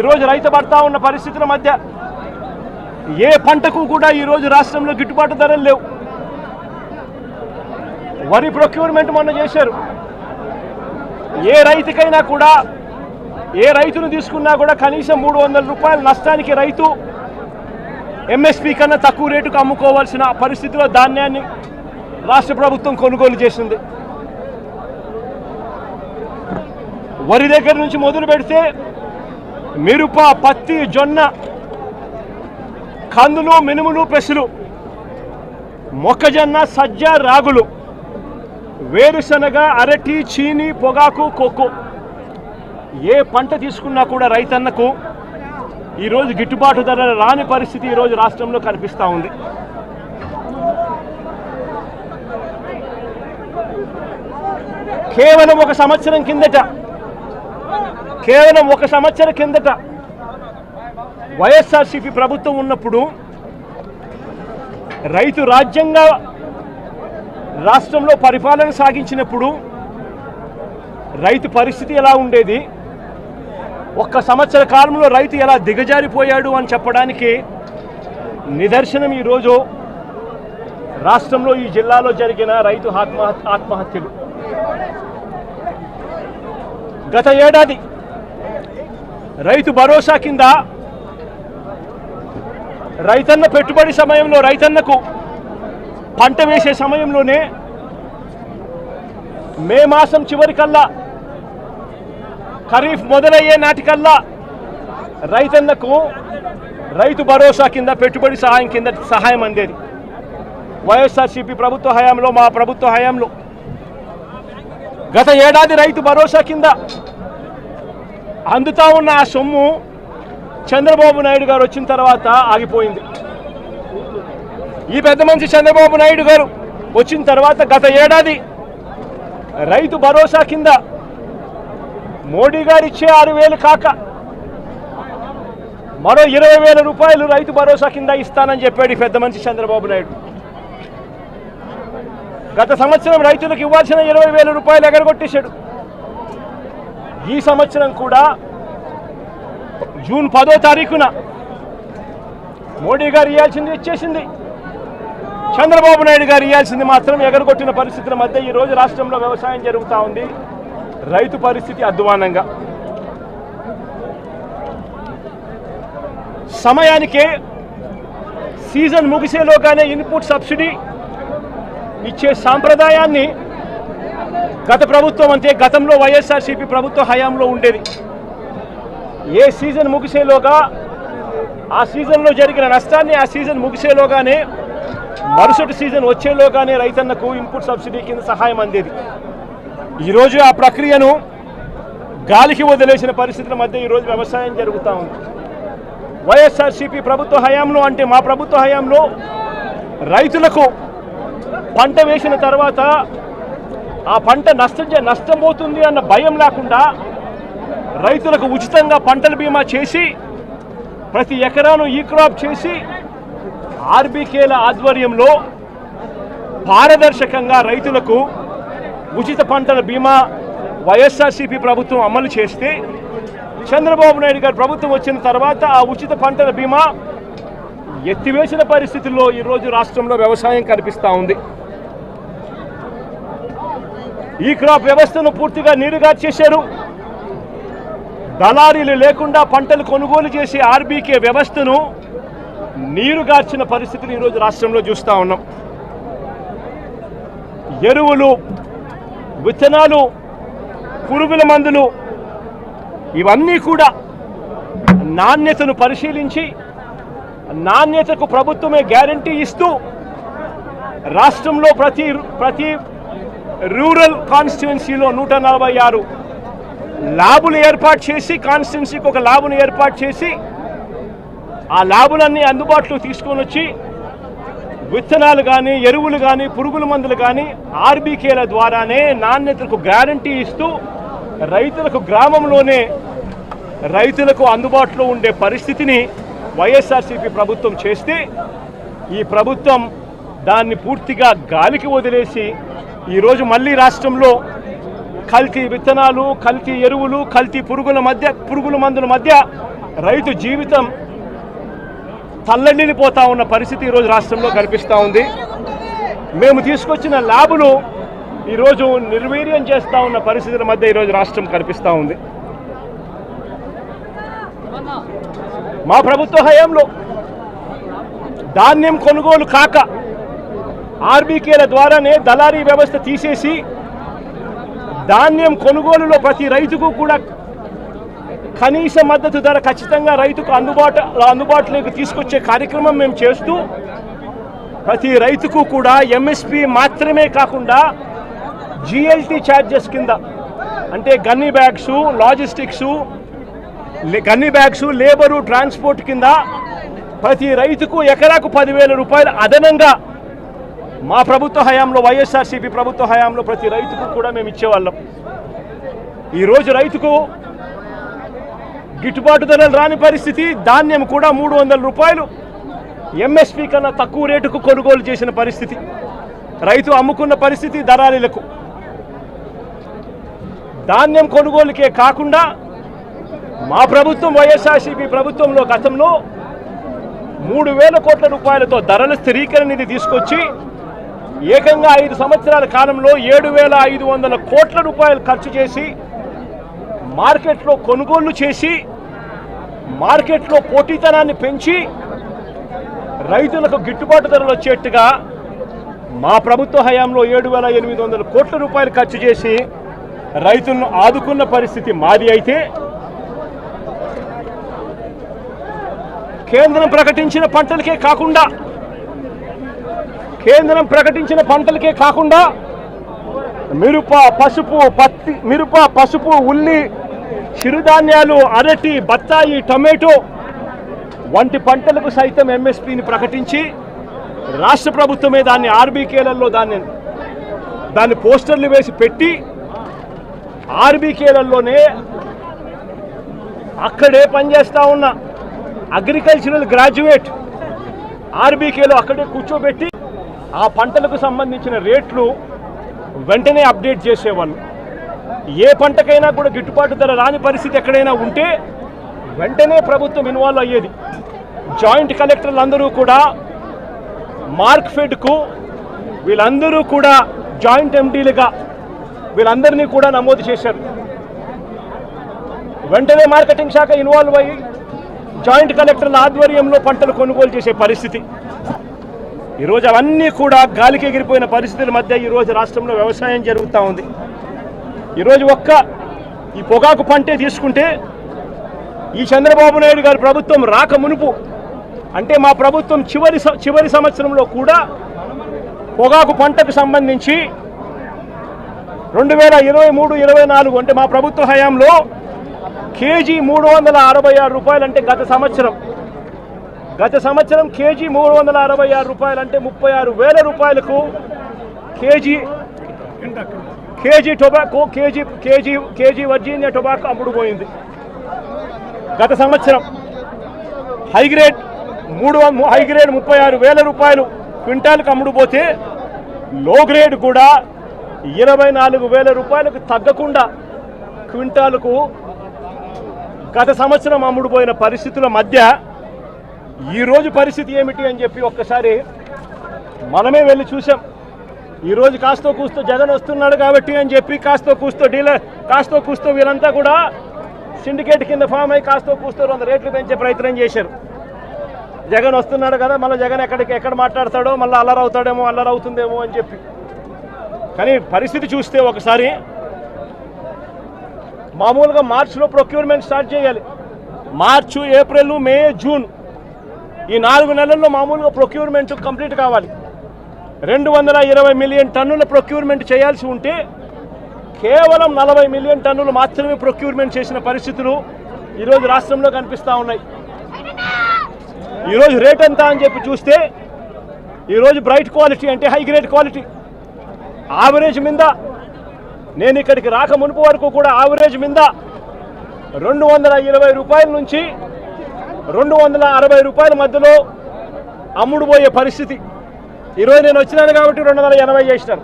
ఈరోజు రైతు పడతా ఉన్న పరిస్థితుల మధ్య ఏ పంటకు కూడా ఈరోజు రాష్ట్రంలో గిట్టుబాటు ధరలు లేవు. వరి ప్రొక్యూర్మెంట్ మొన్న చేశారు. ఏ రైతుకైనా కూడా ఏ రైతును తీసుకున్నా కూడా కనీసం 300 రూపాయల నష్టానికి రైతు ఎంఎస్పీ కన్నా తక్కువ రేటుకు అమ్ముకోవాల్సిన పరిస్థితిలో ధాన్యాన్ని రాష్ట్ర ప్రభుత్వం కొనుగోలు చేసింది. వరి దగ్గర నుంచి మొదలు పెడితే మిరప, పత్తి, జొన్న, కందులు, మినుములు, పెసలు, మొక్కజొన్న, సజ్జ, రాగులు, వేరుశనగ, అరటి, చీని, పొగాకు, కోకో ఏ పంట తీసుకున్నా కూడా రైతన్నకు ఈరోజు గిట్టుబాటు ధర రాని పరిస్థితి ఈరోజు రాష్ట్రంలో కనిపిస్తూ ఉంది. కేవలం ఒక సంవత్సరం కిందట వైఎస్ఆర్సీపీ ప్రభుత్వం ఉన్నప్పుడు రైతు రాజ్యంగా రాష్ట్రంలో పరిపాలన సాగించినప్పుడు రైతు పరిస్థితి ఎలా ఉండేది, ఒక్క సంవత్సర కాలంలో రైతు ఎలా దిగజారిపోయాడు అని చెప్పడానికి నిదర్శనం ఈరోజు రాష్ట్రంలో ఈ జిల్లాలో జరిగిన రైతు ఆత్మహత్యలు. గత ఏడాది రైతు భరోసా కింద రైతన్న పెట్టుబడి సమయంలో రైతన్నకు పంట వేసే సమయంలోనే మే మాసం చివరికల్లా ఖరీఫ్ మొదలయ్యే నాటికల్లా రైతన్నకు రైతు భరోసా కింద పెట్టుబడి సహాయం కింద సహాయం అందేది. వైఎస్ఆర్సీపీ ప్రభుత్వ హయాంలో, మా ప్రభుత్వ హయాంలో గత ఏడాది రైతు భరోసా కింద అందుతా ఉన్న ఆ సొమ్ము చంద్రబాబు నాయుడు గారు వచ్చిన తర్వాత ఆగిపోయింది. ఈ పెద్ద మనిషి చంద్రబాబు నాయుడు గారు వచ్చిన తర్వాత గత ఏడాది రైతు భరోసా కింద మోడీ గారు ఇచ్చే 6,000 కాక మరో 20,000 రూపాయలు రైతు భరోసా కింద ఇస్తానని చెప్పాడు ఈ పెద్ద మనిషి చంద్రబాబు నాయుడు. గత సంవత్సరం రైతులకు ఇవ్వాల్సిన 20,000 రూపాయలు ఎగరగొట్టేశాడు. ఈ సంవత్సరం కూడా జూన్ 10వ తారీఖున మోడీ గారు ఇవ్వాల్సింది ఇచ్చేసింది, చంద్రబాబు నాయుడు గారు ఇవ్వాల్సింది మాత్రం ఎగరగొట్టిన పరిస్థితుల మధ్య ఈరోజు రాష్ట్రంలో వ్యవసాయం జరుగుతూ ఉంది. రైతు పరిస్థితి అధ్వానంగా. సమయానికే సీజన్ ముగిసేలోగానే ఇన్పుట్ సబ్సిడీ ఇచ్చే సాంప్రదాయాన్ని గత ప్రభుత్వం అంటే గతంలో వైఎస్ఆర్సీపీ ప్రభుత్వ హయాంలో ఉండేది. ఏ సీజన్ ముగిసేలోగా ఆ సీజన్లో జరిగిన నష్టాన్ని ఆ సీజన్ ముగిసేలోగానే మరుసటి సీజన్ వచ్చేలోగానే రైతన్నకు ఇన్పుట్ సబ్సిడీ కింద సహాయం అందేది. ఈరోజు ఆ ప్రక్రియను గాలికి వదిలేసిన పరిస్థితుల మధ్య ఈరోజు వ్యవసాయం జరుగుతూ ఉంది. వైఎస్ఆర్సీపీ ప్రభుత్వ హయాంలో అంటే మా ప్రభుత్వ హయాంలో రైతులకు పంట వేసిన తర్వాత ఆ పంట నష్టం పోతుంది అన్న భయం లేకుండా రైతులకు ఉచితంగా పంటల బీమా చేసి ప్రతి ఎకరాను ఈ క్రాప్ చేసి ఆర్బీకేల ఆధ్వర్యంలో పారదర్శకంగా రైతులకు ఉచిత పంటల బీమా వైఎస్ఆర్సీపీ ప్రభుత్వం అమలు చేస్తే చంద్రబాబు నాయుడు గారు ప్రభుత్వం వచ్చిన తర్వాత ఆ ఉచిత పంటల బీమా ఎత్తివేసిన పరిస్థితుల్లో ఈరోజు రాష్ట్రంలో వ్యవసాయం కనిపిస్తూ ఉంది. ఈ క్రాప్ వ్యవస్థను పూర్తిగా నీరుగార్చేశారు. దళారీలు లేకుండా పంటలు కొనుగోలు చేసే ఆర్బీకే వ్యవస్థను నీరుగార్చిన పరిస్థితులు ఈరోజు రాష్ట్రంలో చూస్తూ ఉన్నాం. ఎరువులు, విత్తనాలు, పురుగుల మందులు ఇవన్నీ కూడా నాణ్యతను పరిశీలించి నాణ్యతకు ప్రభుత్వమే గ్యారంటీ ఇస్తూ రాష్ట్రంలో ప్రతి రూరల్ కాన్స్టిట్యుయెన్సీలో 146 ల్యాబులు ఏర్పాటు చేసి కాన్స్టిట్యుయెన్సీకి ఒక ల్యాబ్ను ఏర్పాటు చేసి ఆ ల్యాబులన్నీ అందుబాటులో తీసుకొని వచ్చి విత్తనాలు కానీ, ఎరువులు కానీ, పురుగుల మందులు కానీ ఆర్బీకేల ద్వారానే నాణ్యతకు గ్యారంటీ ఇస్తూ రైతులకు గ్రామంలోనే రైతులకు అందుబాటులో ఉండే పరిస్థితిని వైఎస్ఆర్సీపీ ప్రభుత్వం చేస్తే ఈ ప్రభుత్వం దాన్ని పూర్తిగా గాలికి వదిలేసి ఈరోజు మళ్ళీ రాష్ట్రంలో కల్తీ విత్తనాలు, కల్తీ ఎరువులు, కల్తీ పురుగుల మందుల మధ్య రైతు జీవితం తల్లడిల్లిపోతా ఉన్న పరిస్థితి ఈరోజు రాష్ట్రంలో కనిపిస్తూ ఉంది. మేము తీసుకొచ్చిన ల్యాబులు ఈరోజు నిర్వీర్యం చేస్తూ ఉన్న పరిస్థితుల మధ్య ఈరోజు రాష్ట్రం కనిపిస్తూ ఉంది. మా ప్రభుత్వ హయాంలో ధాన్యం కొనుగోలు కాక ఆర్బీకేల ద్వారానే దళారీ వ్యవస్థ తీసేసి ధాన్యం కొనుగోలులో ప్రతి రైతుకు కూడా కనీస మద్దతు ధర ఖచ్చితంగా రైతుకు అందుబాటులోకి తీసుకొచ్చే కార్యక్రమం మేము చేస్తూ ప్రతి రైతుకు కూడా ఎంఎస్పి మాత్రమే కాకుండా జిఎల్టీ ఛార్జెస్ కింద అంటే gunny bags, logistics, gunny bags, labour, transport కింద ప్రతి రైతుకు ఎకరాకు 10,000 రూపాయలు అదనంగా మా ప్రభుత్వ హయాంలో, వైఎస్ఆర్సీపీ ప్రభుత్వ హయాంలో ప్రతి రైతుకు కూడా మేము ఇచ్చేవాళ్ళం. ఈరోజు రైతుకు గిట్టుబాటు ధరలు రాని పరిస్థితి. ధాన్యం కూడా 300 రూపాయలు ఎంఎస్పీ కన్నా తక్కువ రేటుకు కొనుగోలు చేసిన పరిస్థితి. రైతు అమ్ముకున్న పరిస్థితి దళారీలకు. ధాన్యం కొనుగోలుకే కాకుండా మా ప్రభుత్వం వైఎస్ఆర్సీపీ ప్రభుత్వంలో గతంలో 3,000 కోట్ల రూపాయలతో ధరల స్థిరీకరణ నిధి తీసుకొచ్చి ఏకంగా 5 సంవత్సరాల కాలంలో 7,500 కోట్ల రూపాయలు ఖర్చు చేసి మార్కెట్లో కొనుగోళ్లు చేసి మార్కెట్లో పోటీతనాన్ని పెంచి రైతులకు గిట్టుబాటు ధరలు వచ్చేట్టుగా మా ప్రభుత్వ హయాంలో 7,800 కోట్ల రూపాయలు ఖర్చు చేసి రైతులను ఆదుకున్న పరిస్థితి మాది. అయితే కేంద్రం ప్రకటించిన పంటలకే కాకుండా మిరప, పసుపు, ఉల్లి, చిరుధాన్యాలు, అరటి, బత్తాయి, టొమాటో వంటి పంటలకు సైతం ఎంఎస్పీని ప్రకటించి రాష్ట్ర ప్రభుత్వమే దాన్ని ఆర్బీకేలలో దాన్ని పోస్టర్లు వేసి పెట్టి ఆర్బీకేలలోనే అక్కడే పనిచేస్తూ ఉన్న అగ్రికల్చరల్ గ్రాడ్యుయేట్ ఆర్బీకేలో అక్కడే కూర్చోబెట్టి ఆ పంటలకు సంబంధించిన రేట్లు వెంటనే అప్డేట్ చేసేవాళ్ళు. ఏ పంటకైనా కూడా గిట్టుబాటు ధర రాని పరిస్థితి ఎక్కడైనా ఉంటే వెంటనే ప్రభుత్వం ఇన్వాల్వ్ అయ్యేది. జాయింట్ కలెక్టర్లు అందరూ కూడా మార్క్ఫెడ్కు వీళ్ళందరూ కూడా జాయింట్ ఎండీలుగా వీళ్ళందరినీ కూడా నమోదు చేశారు. వెంటనే మార్కెటింగ్ శాఖ ఇన్వాల్వ్ అయ్యి జాయింట్ కలెక్టర్ల ఆధ్వర్యంలో పంటలు కొనుగోలు చేసే పరిస్థితి. ఈరోజు అవన్నీ కూడా గాలికి ఎగిరిపోయిన పరిస్థితుల మధ్య ఈరోజు రాష్ట్రంలో వ్యవసాయం జరుగుతూ ఉంది. ఈరోజు ఈ పొగాకు పంటే తీసుకుంటే ఈ చంద్రబాబు నాయుడు గారి ప్రభుత్వం రాక మునుపు అంటే మా ప్రభుత్వం చివరి సంవత్సరంలో కూడా పొగాకు పంటకు సంబంధించి 2023-24 అంటే మా ప్రభుత్వ హయాంలో కేజీ 366 రూపాయలు అంటే గత సంవత్సరం కేజీ 366 రూపాయలు అంటే 36,000 రూపాయలకు kg tobacco kg Virginia tobacco అమ్ముడుపోయింది. గత సంవత్సరం హైగ్రేడ్ 36,000 రూపాయలు క్వింటాల్కి అమ్ముడుపోతే లో గ్రేడ్ కూడా 24,000 రూపాయలకు తగ్గకుండా క్వింటాలకు గత సంవత్సరం అమ్ముడుపోయిన పరిస్థితుల మధ్య ఈరోజు పరిస్థితి ఏమిటి అని చెప్పి ఒక్కసారి మనమే వెళ్ళి చూసాం. ఈరోజు కాస్తో కూస్తో జగన్ వస్తున్నాడు కాబట్టి అని చెప్పి కాస్తో కూస్తో వీళ్ళంతా కూడా సిండికేట్ కింద ఫామ్ అయ్యి కాస్తో కూస్తో 100 రేట్లు పెంచే ప్రయత్నం చేశారు. జగన్ వస్తున్నాడు కదా, మళ్ళీ జగన్ ఎక్కడ మాట్లాడతాడో మళ్ళీ అల్లరవుతుందేమో అని చెప్పి. కానీ పరిస్థితి చూస్తే ఒకసారి మామూలుగా మార్చిలో ప్రొక్యూర్మెంట్ స్టార్ట్ చేయాలి. మార్చు, ఏప్రిల్, మే, జూన్ ఈ 4 నెలల్లో మామూలుగా ప్రొక్యూర్మెంట్ కంప్లీట్ కావాలి. 220 మిలియన్ టన్నుల ప్రొక్యూర్మెంట్ చేయాల్సి ఉంటే కేవలం 40 మిలియన్ టన్నులు మాత్రమే ప్రొక్యూర్మెంట్ చేసిన పరిస్థితులు ఈరోజు రాష్ట్రంలో కనిపిస్తూ ఉన్నాయి. ఈరోజు రేట్ ఎంత అని చెప్పి చూస్తే ఈరోజు బ్రైట్ క్వాలిటీ అంటే హై గ్రేడ్ క్వాలిటీ యావరేజ్ మీద నేను ఇక్కడికి రాక మునుపు వరకు కూడా యావరేజ్ మీద 220 రూపాయల నుంచి 260 రూపాయల మధ్యలో అమ్ముడుపోయే పరిస్థితి. ఈరోజు నేను వచ్చినాను కాబట్టి 280 చేసినాను.